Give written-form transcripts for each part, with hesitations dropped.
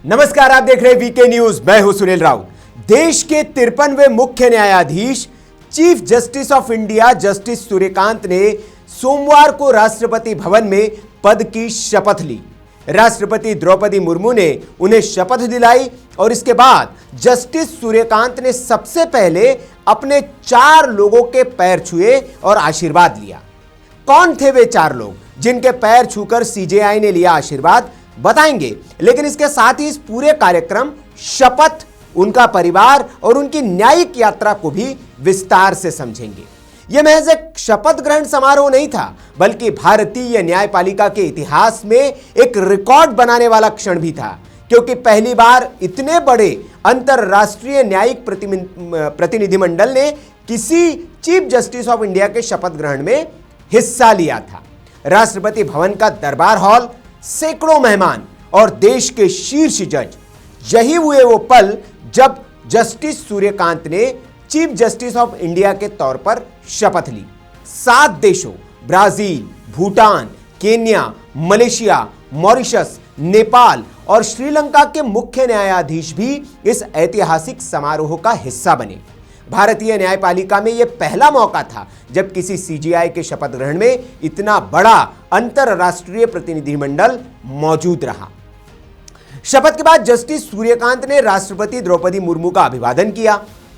नमस्कार, आप देख रहे हैं वीके न्यूज। मैं हूं सुनील राउत। देश के 53वें मुख्य न्यायाधीश chief justice of India justice Suryakant ने सोमवार को राष्ट्रपति भवन में पद की शपथ ली। राष्ट्रपति द्रौपदी मुर्मू ने उन्हें शपथ दिलाई और इसके बाद जस्टिस सूर्यकांत ने सबसे पहले अपने 4 लोगों के पैर छुए और आशीर्वाद लिया। कौन थे वे 4 लोग जिनके पैर छूकर सीजेआई ने लिया आशीर्वाद, बताएंगे। लेकिन इसके साथ ही इस पूरे कार्यक्रम, शपथ, उनका परिवार और उनकी न्यायिक यात्रा को भी विस्तार से समझेंगे। यह महज एक शपथ ग्रहण समारोह नहीं था, बल्कि भारतीय न्यायपालिका के इतिहास में एक रिकॉर्ड बनाने वाला क्षण भी था, क्योंकि पहली बार इतने बड़े अंतरराष्ट्रीय न्यायिक प्रतिनिधिमंडल ने किसी चीफ जस्टिस ऑफ इंडिया के शपथ ग्रहण में हिस्सा लिया था। राष्ट्रपति भवन का दरबार हॉल, सैकड़ों मेहमान और देश के शीर्ष जज, यही हुए वो पल जब जस्टिस सूर्यकांत ने चीफ जस्टिस ऑफ इंडिया के तौर पर शपथ ली। 7 देशों Brazil, Bhutan, Kenya, Malaysia, Mauritius, Nepal और श्रीलंका के मुख्य न्यायाधीश भी इस ऐतिहासिक समारोह का हिस्सा बने। भारतीय न्यायपालिका में यह पहला मौका था जब किसी सीजेआई के शपथ ग्रहण में इतना बड़ा अंतरराष्ट्रीय प्रतिनिधिमंडल मौजूद रहा। शपथ के बाद जस्टिस सूर्यकांत ने राष्ट्रपति द्रौपदी मुर्मू का अभिवादन किया,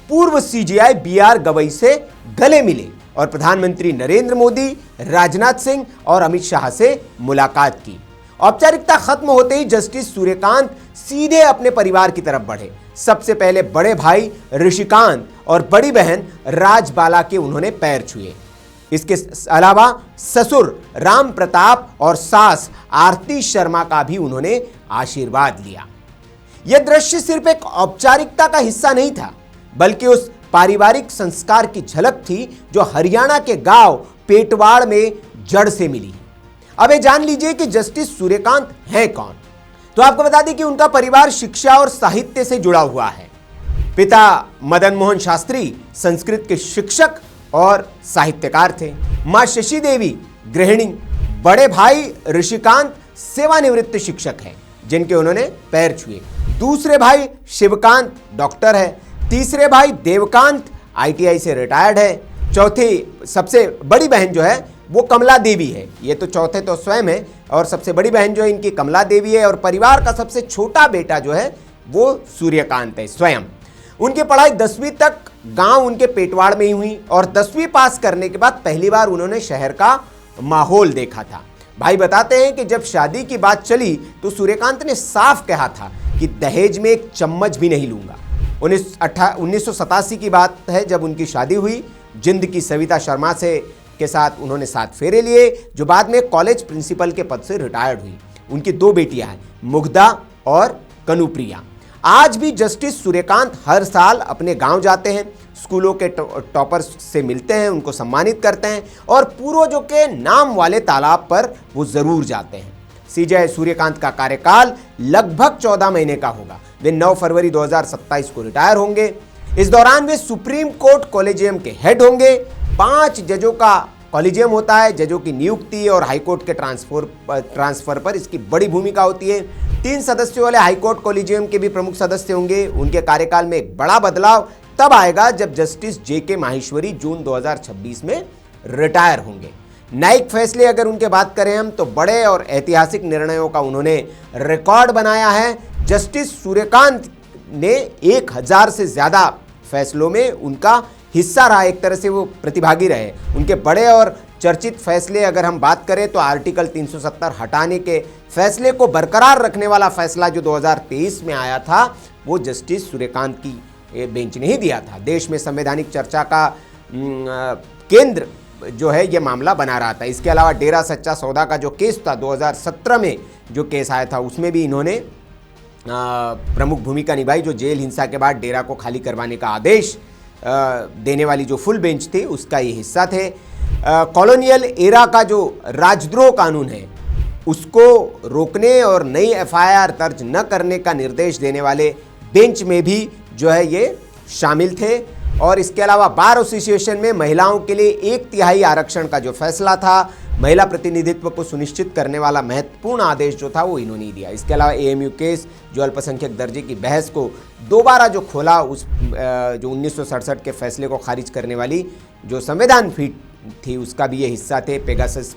पूर्व सीजेआई बीआर गवई से गले मिले और प्रधानमंत्री नरेंद्र मोदी, राजनाथ सिंह और अमित शाह से मुलाकात की। औपचारिकता खत्म होते ही जस्टिस सूर्यकांत सीधे अपने परिवार की तरफ बढ़े। सबसे पहले बड़े भाई ऋषिकांत और बड़ी बहन राजबाला के उन्होंने पैर छुए। इसके अलावा ससुर राम प्रताप और सास आरती शर्मा का भी उन्होंने आशीर्वाद लिया। यह दृश्य सिर्फ एक औपचारिकता का हिस्सा नहीं था, बल्कि उस पारिवारिक संस्कार की झलक थी जो हरियाणा के गांव पेटवाड़ में जड़ से मिली। अब ये जान लीजिए कि जस्टिस सूर्यकांत हैं कौन। तो आपको बता दें कि उनका परिवार शिक्षा और साहित्य से जुड़ा हुआ है। पिता मदन मोहन शास्त्री संस्कृत के शिक्षक और साहित्यकार थे। मां शशि देवी गृहिणी। बड़े भाई ऋषिकांत सेवानिवृत्त शिक्षक हैं जिनके उन्होंने पैर छुए। दूसरे भाई शिवकांत डॉक्टर है। तीसरे भाई देवकांत आईटीआई से रिटायर्ड है। चौथी सबसे बड़ी बहन जो है वो कमला देवी है। ये तो चौथे तो स्वयं है और सबसे बड़ी बहन जो है इनकी कमला देवी है। और परिवार का सबसे छोटा बेटा जो है वो सूर्यकांत है स्वयं। उनकी पढ़ाई 10वीं तक गांव उनके पेटवाड़ में ही हुई और 10वीं पास करने के बाद पहली बार उन्होंने शहर का माहौल देखा था। भाई बताते हैं कि जब शादी की बात चली तो सूर्यकांत ने साफ कहा था कि दहेज में एक चम्मच भी नहीं लूंगा। 1987 की बात है जब उनकी शादी हुई। जिंद की सविता शर्मा के साथ उन्होंने 7 फेरे लिए, जो बाद में कॉलेज प्रिंसिपल के पद से रिटायर्ड हुई। उनकी 2 बेटियां हैं, मुग्धा और कनुप्रिया। आज भी जस्टिस सूर्यकांत हर साल अपने गांव जाते हैं, स्कूलों के टॉपर्स से मिलते हैं, उनको सम्मानित करते हैं और पूर्वजों के नाम वाले तालाब पर वो जरूर जाते हैं। सीजेआई सूर्यकांत का कार्यकाल लगभग 14 महीने का होगा। वे 9 फरवरी 2027 को रिटायर होंगे। इस दौरान वे सुप्रीम कोर्ट कॉलेजियम के हेड होंगे। 5 जजों का कॉलेजियम होता है। जजों की नियुक्ति और हाईकोर्ट के ट्रांसफर पर इसकी बड़ी भूमिका होती है। 3 सदस्यों वाले हाईकोर्ट कॉलेजियम के भी प्रमुख सदस्य होंगे। उनके कार्यकाल में एक बड़ा बदलाव तब आएगा जब जस्टिस जेके माहेश्वरी जून 2026 में रिटायर होंगे। न्यायिक फैसले अगर उनके बात करें हम तो बड़े और ऐतिहासिक निर्णयों का उन्होंने रिकॉर्ड बनाया है। जस्टिस सूर्यकांत ने 1000 से ज्यादा फैसलों में उनका हिस्सा रहा, एक तरह से वो प्रतिभागी रहे। उनके बड़े और चर्चित फैसले अगर हम बात करें तो आर्टिकल 370 हटाने के फैसले को बरकरार रखने वाला फैसला जो 2023 में आया था वो जस्टिस सूर्यकांत की बेंच ने ही दिया था। देश में संवैधानिक चर्चा का केंद्र जो है ये मामला बना रहा था। इसके अलावा डेरा सच्चा सौदा का जो केस था 2017 में जो केस आया था उसमें भी इन्होंने प्रमुख भूमिका निभाई, जो जेल हिंसा के बाद डेरा को खाली करवाने का आदेश देने वाली जो फुल बेंच थी उसका ये हिस्सा थे। कॉलोनियल एरा का जो राजद्रोह कानून है उसको रोकने और नई एफआईआर दर्ज न करने का निर्देश देने वाले बेंच में भी जो है ये शामिल थे। और इसके अलावा बार एसोसिएशन में महिलाओं के लिए 1/3 आरक्षण का जो फैसला था महिला प्रतिनिधित्व को सुनिश्चित करने वाला महत्वपूर्ण आदेश जो था वो इन्होंने ही दिया। इसके अलावा एएमयू केस जो अल्पसंख्यक दर्जे की बहस को दोबारा जो खोला, उस जो 1967 के फैसले को खारिज करने वाली जो संविधान पीठ थी उसका भी ये हिस्सा थे। पेगासस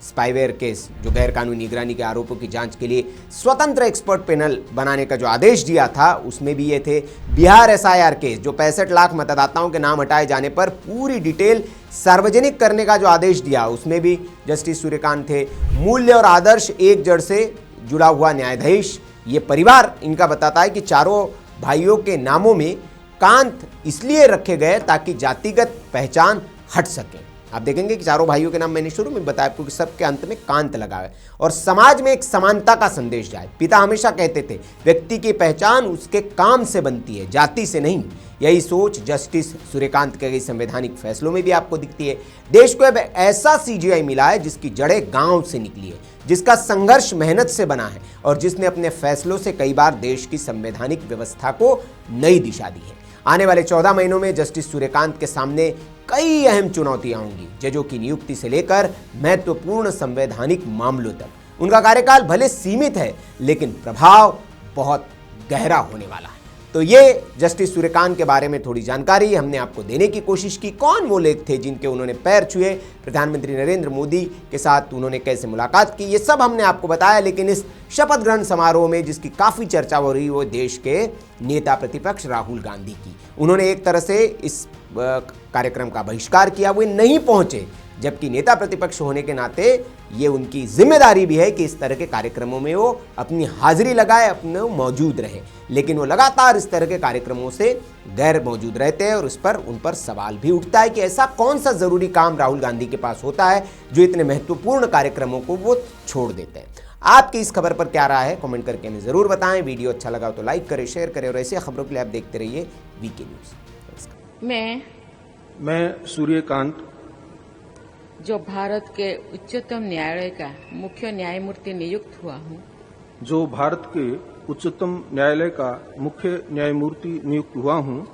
स्पाईवेयर केस जो गैर कानूनी निगरानी के आरोपों की जांच के लिए स्वतंत्र एक्सपर्ट पैनल बनाने का जो आदेश दिया था उसमें भी ये थे। बिहार एसआईआर केस जो 65 लाख मतदाताओं के नाम हटाए जाने पर पूरी डिटेल सार्वजनिक करने का जो आदेश दिया उसमें भी जस्टिस सूर्यकांत थे। मूल्य और आदर्श एक जड़ से जुड़ा हुआ न्यायाधीश, ये परिवार इनका बताता है कि चारों भाइयों के नामों में कांत इसलिए रखे गए ताकि जातिगत पहचान हट सके। आप देखेंगे कि चारों भाइयों के नाम मैंने शुरू में बताया आपको कि सबके अंत में कांत लगा है और समाज में एक समानता का संदेश जाए। पिता हमेशा कहते थे व्यक्ति की पहचान उसके काम से बनती है, जाति से नहीं। यही सोच जस्टिस सूर्यकांत के कई संवैधानिक फैसलों में भी आपको दिखती है। देश को अब ऐसा सीजीआई मिला है जिसकी जड़ें गांव से निकली है, जिसका संघर्ष मेहनत से बना है और जिसने अपने फैसलों से कई बार देश की संवैधानिक व्यवस्था को नई दिशा दी है। आने वाले 14 महीनों में जस्टिस सूर्यकांत के सामने कई अहम चुनौतियां होंगी, जजों की नियुक्ति से लेकर महत्वपूर्ण संवैधानिक मामलों तक। उनका कार्यकाल भले सीमित है लेकिन प्रभाव बहुत गहरा होने वाला है। तो ये जस्टिस सूर्यकांत के बारे में थोड़ी जानकारी हमने आपको देने की कोशिश की। कौन वो लोग थे जिनके उन्होंने पैर छुए, प्रधानमंत्री नरेंद्र मोदी के साथ उन्होंने कैसे मुलाकात की, ये सब हमने आपको बताया। लेकिन इस शपथ ग्रहण समारोह में जिसकी काफ़ी चर्चा हो रही वो देश के नेता प्रतिपक्ष राहुल गांधी की, उन्होंने एक तरह से इस कार्यक्रम का बहिष्कार किया, वो नहीं पहुंचे। जबकि नेता प्रतिपक्ष होने के नाते ये उनकी जिम्मेदारी भी है कि इस तरह के कार्यक्रमों में वो अपनी हाजिरी लगाए, अपने मौजूद रहे। लेकिन वो लगातार इस तरह के कार्यक्रमों से गैर मौजूद रहते हैं और उन पर सवाल भी उठता है कि ऐसा कौन सा जरूरी काम राहुल गांधी के पास होता है जो इतने महत्वपूर्ण कार्यक्रमों को वो छोड़ देते हैं। आपकी इस खबर पर क्या राय है कमेंट करके हमें जरूर बताएं। वीडियो अच्छा लगा तो लाइक करें, शेयर करें और ऐसी खबरों के लिए आप देखते रहिए वीके न्यूज। मैं सूर्यकांत जो भारत के उच्चतम न्यायालय का मुख्य न्यायमूर्ति नियुक्त हुआ हूँ, जो भारत के उच्चतम न्यायालय का मुख्य न्यायमूर्ति नियुक्त हुआ हूँ,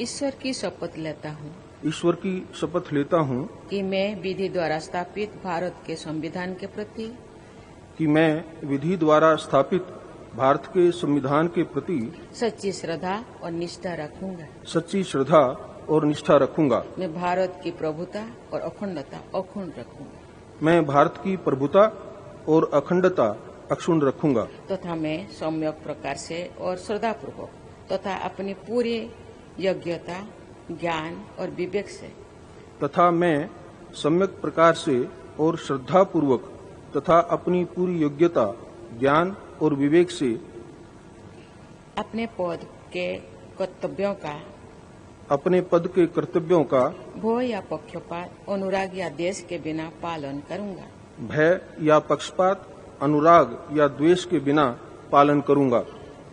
ईश्वर की शपथ लेता हूँ ईश्वर की शपथ लेता हूँ कि मैं विधि द्वारा स्थापित भारत के संविधान के प्रति भारत के संविधान के प्रति सच्ची श्रद्धा और निष्ठा रखूंगा। सच्ची श्रद्धा और निष्ठा रखूंगा। मैं भारत की प्रभुता और अखंडता अक्षुण्ण रखूंगा। मैं भारत की प्रभुता और अखंडता अक्षुण्ण रखूंगा। तथा मैं सम्यक प्रकार से और श्रद्धापूर्वक तथा अपनी पूरी योग्यता, ज्ञान और विवेक से तथा मैं सम्यक प्रकार से और श्रद्धापूर्वक तथा अपनी पूरी योग्यता, ज्ञान और विवेक से अपने पद के कर्तव्यों का भय या पक्षपात, अनुराग या द्वेष के बिना पालन करूंगा। भय या पक्षपात, अनुराग या द्वेष के बिना पालन करूंगा।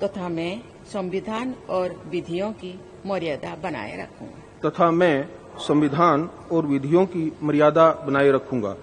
तथा मैं संविधान और विधियों की मर्यादा बनाए रखूंगा। तथा मैं संविधान और विधियों की मर्यादा बनाए रखूंगा।